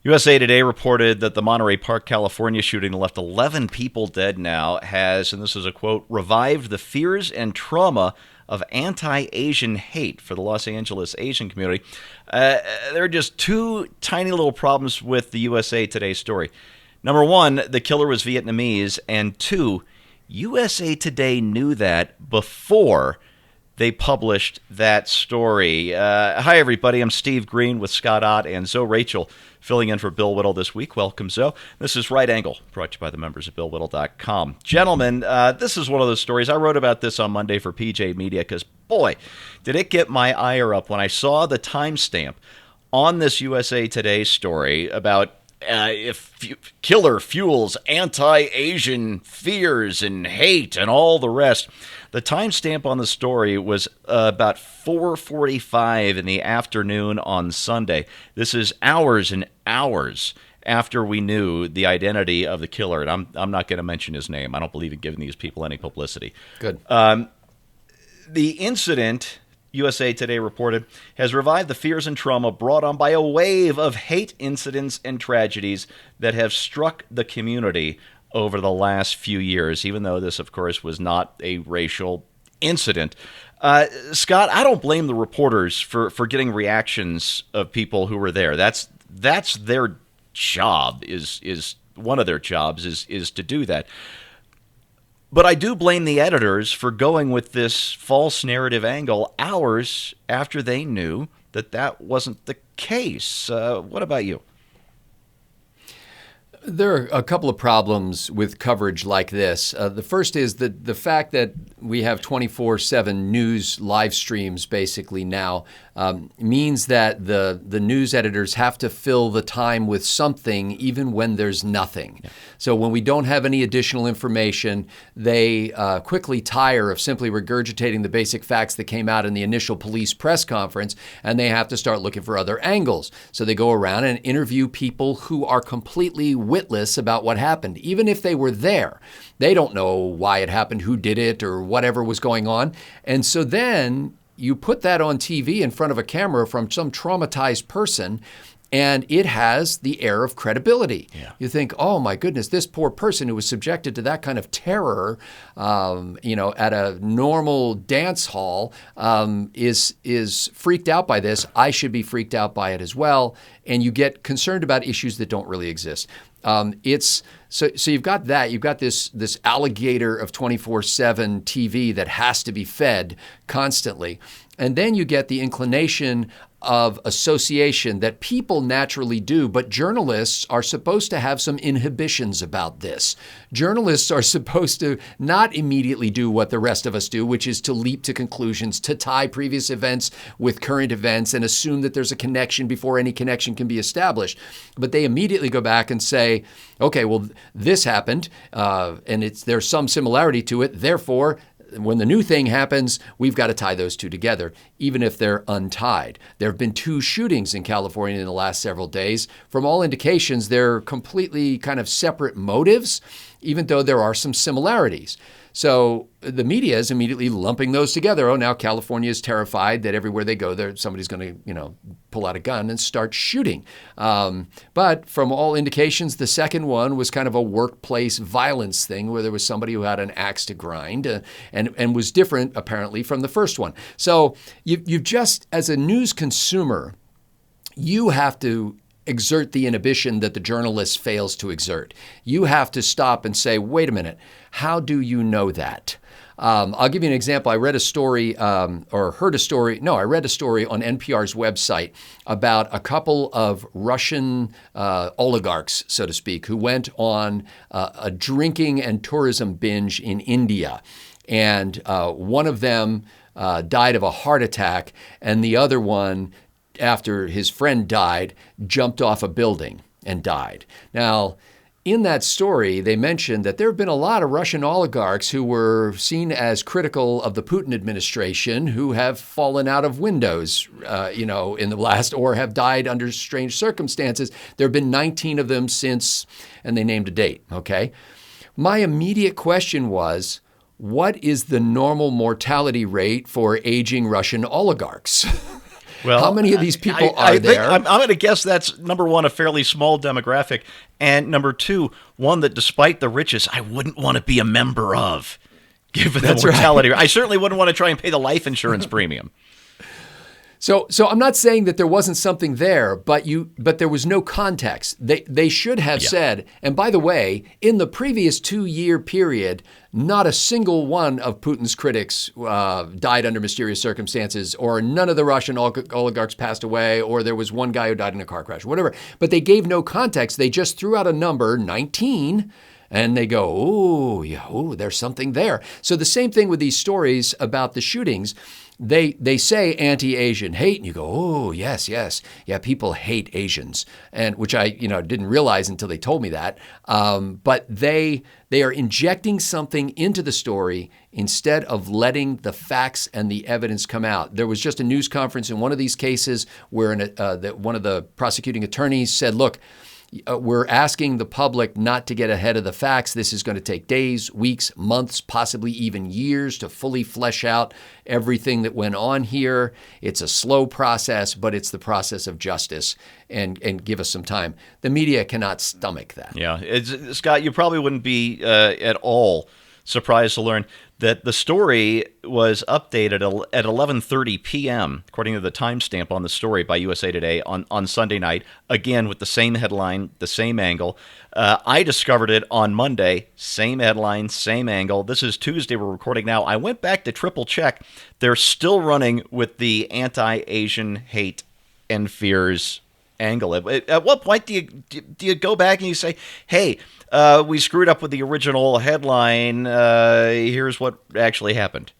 USA Today reported that the Monterey Park, California shooting that left 11 people dead now has, and this is a quote, revived the fears and trauma of anti-Asian hate for the Los Angeles Asian community. There are just two tiny little problems with the USA Today story. Number one, the killer was Vietnamese, and two, USA Today knew that before they published that story. Hi, everybody. I'm Steve Green with Scott Ott and Zoe Rachel filling in for Bill Whittle this week. Welcome, Zoe. This is Right Angle, brought to you by the members of BillWhittle.com. Gentlemen, this is one of those stories. I wrote about this on Monday for PJ Media because, boy, did it get my ire up when I saw the timestamp on this USA Today story about if killer fuels anti-Asian fears and hate and all the rest. The timestamp on the story was about 4:45 in the afternoon on Sunday. This is hours and hours after we knew the identity of the killer, and I'm not going to mention his name. I don't believe in giving these people any publicity. Good. The incident, USA Today reported, has revived the fears and trauma brought on by a wave of hate incidents and tragedies that have struck the community over the last few years, even though this, of course, was not a racial incident. Scott, I don't blame the reporters for getting reactions of people who were there. That's their job, is one of their jobs is to do that. But I do blame the editors for going with this false narrative angle hours after they knew that wasn't the case. What about you? There are a couple of problems with coverage like this. The first is that the fact that we have 24/7 news live streams basically now means that the news editors have to fill the time with something even when there's nothing. Yeah. So when we don't have any additional information, they quickly tire of simply regurgitating the basic facts that came out in the initial police press conference, and they have to start looking for other angles. So they go around and interview people who are completely witless about what happened, even if they were there. They don't know why it happened, who did it, or whatever was going on. And so then you put that on TV in front of a camera from some traumatized person, and it has the air of credibility. Yeah. You think, oh my goodness, this poor person who was subjected to that kind of terror, at a normal dance hall, is freaked out by this. I should be freaked out by it as well. And you get concerned about issues that don't really exist. So you've got that. You've got this alligator of 24/7 TV that has to be fed constantly. And then you get the inclination of association that people naturally do, but journalists are supposed to have some inhibitions about this. Journalists are supposed to not immediately do what the rest of us do, which is to leap to conclusions, to tie previous events with current events and assume that there's a connection before any connection can be established. But they immediately go back and say, okay, well, this happened, and there's some similarity to it, therefore, when the new thing happens, we've got to tie those two together, even if they're untied. There have been 2 shootings in California in the last several days. From all indications, they're completely kind of separate motives, even though there are some similarities. So the media is immediately lumping those together. Oh, now California is terrified that everywhere they go, somebody's going to, pull out a gun and start shooting. But from all indications, the second one was kind of a workplace violence thing where there was somebody who had an axe to grind and was different, apparently, from the first one. So you've just, as a news consumer, you have to exert the inhibition that the journalist fails to exert. You have to stop and say, wait a minute, how do you know that? I'll give you an example. I read a story I read a story on NPR's website about a couple of Russian oligarchs, so to speak, who went on a drinking and tourism binge in India. And one of them died of a heart attack, and the other one, after his friend died, jumped off a building and died. Now, in that story, they mentioned that there have been a lot of Russian oligarchs who were seen as critical of the Putin administration who have fallen out of windows, in the last, or have died under strange circumstances. There have been 19 of them since, and they named a date, okay? My immediate question was, what is the normal mortality rate for aging Russian oligarchs? Well, How many of these people I are think there? I'm going to guess that's, number one, a fairly small demographic, and number two, one that, despite the riches, I wouldn't want to be a member of, given the That's right. mortality. I certainly wouldn't want to try and pay the life insurance premium. So I'm not saying that there wasn't something there, but there was no context. They should have said, and by the way, in the previous 2-year period, not a single one of Putin's critics died under mysterious circumstances, or none of the Russian oligarchs passed away, or there was one guy who died in a car crash, whatever. But they gave no context. They just threw out a number, 19, and they go, oh, yeah, oh, there's something there. So the same thing with these stories about the shootings. They say anti-Asian hate, and you go, oh, yes, yeah, people hate Asians, and which I didn't realize until they told me that. But they are injecting something into the story instead of letting the facts and the evidence come out. There was just a news conference in one of these cases where one of the prosecuting attorneys said, look, we're asking the public not to get ahead of the facts. This is going to take days, weeks, months, possibly even years to fully flesh out everything that went on here. It's a slow process, but it's the process of justice, and give us some time. The media cannot stomach that. Yeah, Scott, you probably wouldn't be at all surprised to learn that the story was updated at 11:30 p.m., according to the timestamp on the story by USA Today on Sunday night, again with the same headline, the same angle. I discovered it on Monday, same headline, same angle. This is Tuesday, we're recording now. I went back to triple check. They're still running with the anti-Asian hate and fears angle. At what point do you go back and you say, hey, we screwed up with the original headline, here's what actually happened?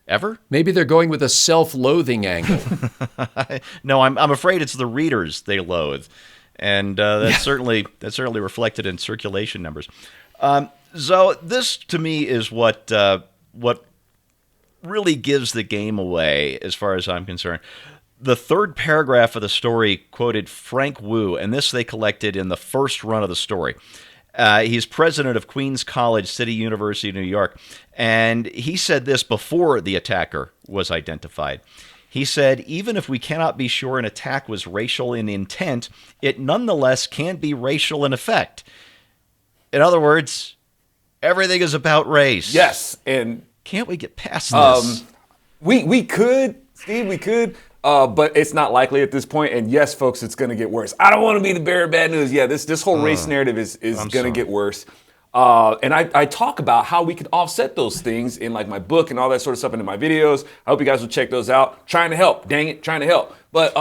Ever? Maybe they're going with a self-loathing angle. No, I'm afraid it's the readers they loathe, and that's certainly reflected in circulation numbers. So this, to me, is what really gives the game away, as far as I'm concerned. The third paragraph of the story quoted Frank Wu, and this they collected in the first run of the story. He's president of Queens College, City University of New York, and he said this before the attacker was identified. He said, even if we cannot be sure an attack was racial in intent, it nonetheless can be racial in effect. In other words, everything is about race. Yes, and can't we get past this? We could, Steve, we could. But it's not likely at this point. And yes, folks, it's going to get worse. I don't want to be the bearer of bad news. Yeah, this whole race narrative is going to get worse. And I talk about how we can offset those things in like my book and all that sort of stuff and in my videos. I hope you guys will check those out. Trying to help. Dang it, trying to help. But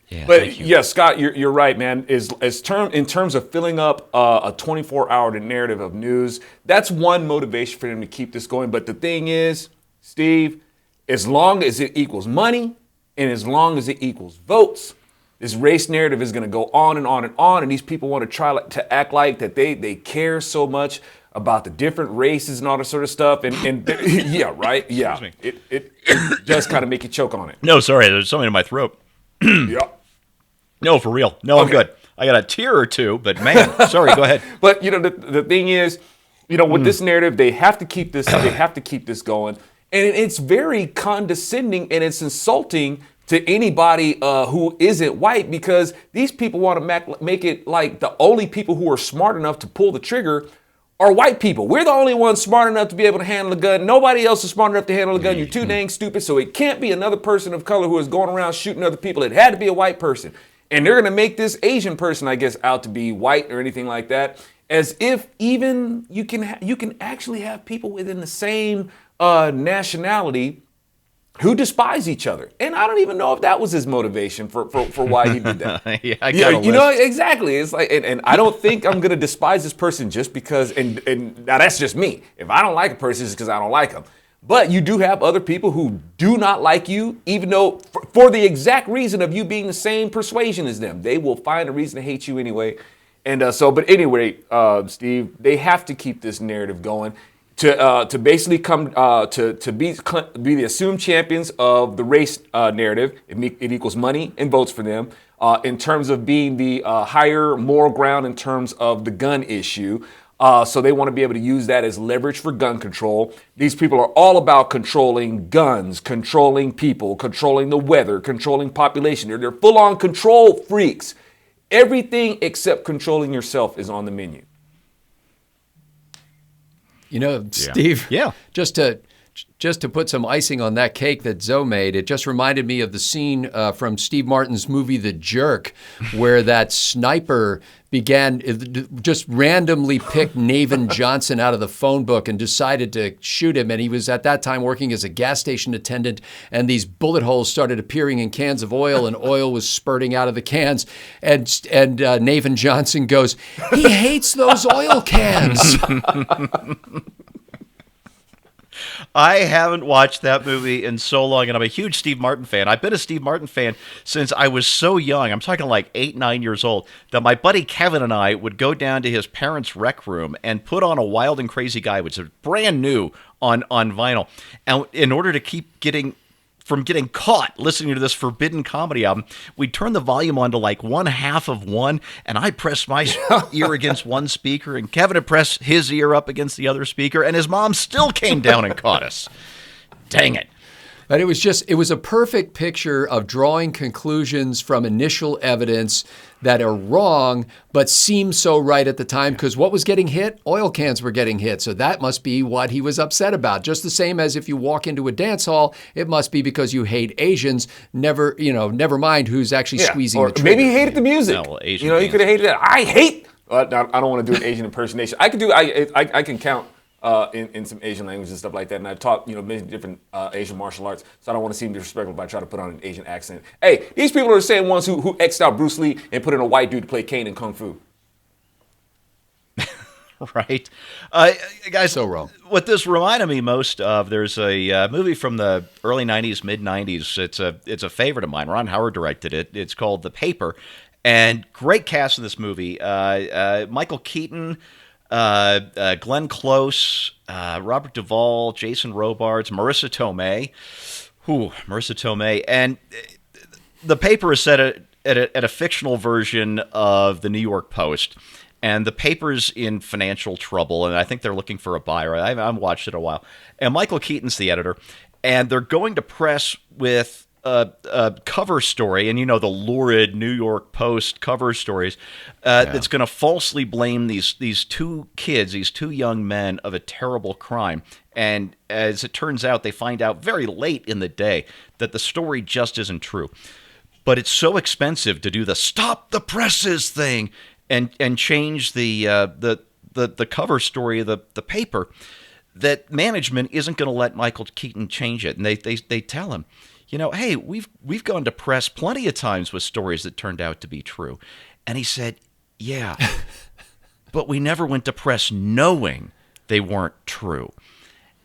yeah, Scott, you're right, man. In terms of filling up a 24-hour narrative of news, that's one motivation for them to keep this going. But the thing is, Steve, as long as it equals money, and as long as it equals votes, this race narrative is going to go on and on and on. And these people want to try to act like that they care so much about the different races and all that sort of stuff. And yeah, right? Yeah. It does kind of make you choke on it. No, sorry. There's something in my throat. Yeah. No, for real. No, okay. I'm good. I got a tear or two, but man, sorry, go ahead. But, the thing is, with this narrative, they have to keep this, going. And it's very condescending and it's insulting to anybody who isn't white, because these people want to make it like the only people who are smart enough to pull the trigger are white people. We're the only ones smart enough to be able to handle a gun. Nobody else is smart enough to handle a gun. You're too dang stupid. So it can't be another person of color who is going around shooting other people. It had to be a white person. And they're going to make this Asian person, I guess, out to be white or anything like that. As if even you can actually have people within the same nationality who despise each other. And I don't even know if that was his motivation for why he did that. Yeah, I got a list. Exactly. It's like, and I don't think I'm going to despise this person just because, and now that's just me. If I don't like a person, it's because I don't like them. But you do have other people who do not like you, even though for the exact reason of you being the same persuasion as them. They will find a reason to hate you anyway. And but anyway, Steve, they have to keep this narrative going. To basically come to be the assumed champions of the race narrative. It equals money and votes for them. In terms of being the higher moral ground in terms of the gun issue, So they want to be able to use that as leverage for gun control. These people are all about controlling guns, controlling people, controlling the weather, controlling population. They're full-on control freaks. Everything except controlling yourself is on the menu. Steve, Yeah. Just to put some icing on that cake that Zoe made, it just reminded me of the scene from Steve Martin's movie The Jerk, where that sniper just randomly picked Navin Johnson out of the phone book and decided to shoot him. And he was at that time working as a gas station attendant, and these bullet holes started appearing in cans of oil, and oil was spurting out of the cans. And Navin Johnson goes, "He hates those oil cans." I haven't watched that movie in so long, and I'm a huge Steve Martin fan. I've been a Steve Martin fan since I was so young. I'm talking like 8, 9 years old, that my buddy Kevin and I would go down to his parents' rec room and put on a Wild and Crazy Guy, which is brand new on vinyl. And in order to keep getting caught listening to this forbidden comedy album, we'd turn the volume on to like 1/2 of one, and I'd press my ear against one speaker, and Kevin would press his ear up against the other speaker, and his mom still came down and caught us. Dang it. But it was a perfect picture of drawing conclusions from initial evidence that are wrong, but seem so right at the time, because what was getting hit? Oil cans were getting hit. So that must be what he was upset about. Just the same as if you walk into a dance hall, it must be because you hate Asians. Never mind who's actually squeezing the trigger. Maybe he hated the music. No, well, Asian you could have hated that. I hate. I don't want to do an Asian impersonation. I can count in some Asian language and stuff like that. And I've taught, many different Asian martial arts, so I don't want to seem disrespectful by trying to put on an Asian accent. Hey, these people are the same ones who X'd out Bruce Lee and put in a white dude to play Kane in Kung Fu. Right. Guys, So wrong. What this reminded me most of, there's a movie from the early 90s, mid-90s. It's a favorite of mine. Ron Howard directed it. It's called The Paper. And great cast in this movie. Michael Keaton, Glenn Close, Robert Duvall, Jason Robards, Marissa Tomei. Marissa Tomei. And The Paper is set at a fictional version of the New York Post. And the paper's in financial trouble, and I think they're looking for a buyer. I haven't watched it in a while. And Michael Keaton's the editor, and they're going to press with a cover story, and the lurid New York Post cover stories, that's going to falsely blame these two kids, these two young men, of a terrible crime. And as it turns out, they find out very late in the day that the story just isn't true. But it's so expensive to do the stop the presses thing and change the cover story of the paper, that management isn't going to let Michael Keaton change it. And they tell him, hey, we've gone to press plenty of times with stories that turned out to be true. And he said, yeah, but we never went to press knowing they weren't true.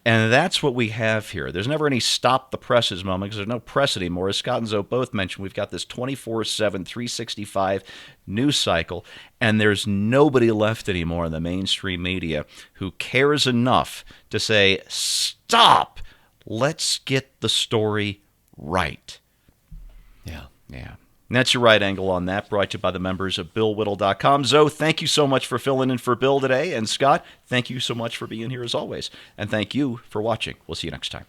And that's what we have here. There's never any stop the presses moment, because there's no press anymore. As Scott and Zoe both mentioned, we've got this 24/7, 365 news cycle, and there's nobody left anymore in the mainstream media who cares enough to say, stop, let's get the story right. Yeah. And that's your right angle on that, brought to you by the members of BillWhittle.com. Zoe, thank you so much for filling in for Bill today. And Scott, thank you so much for being here as always. And thank you for watching. We'll see you next time.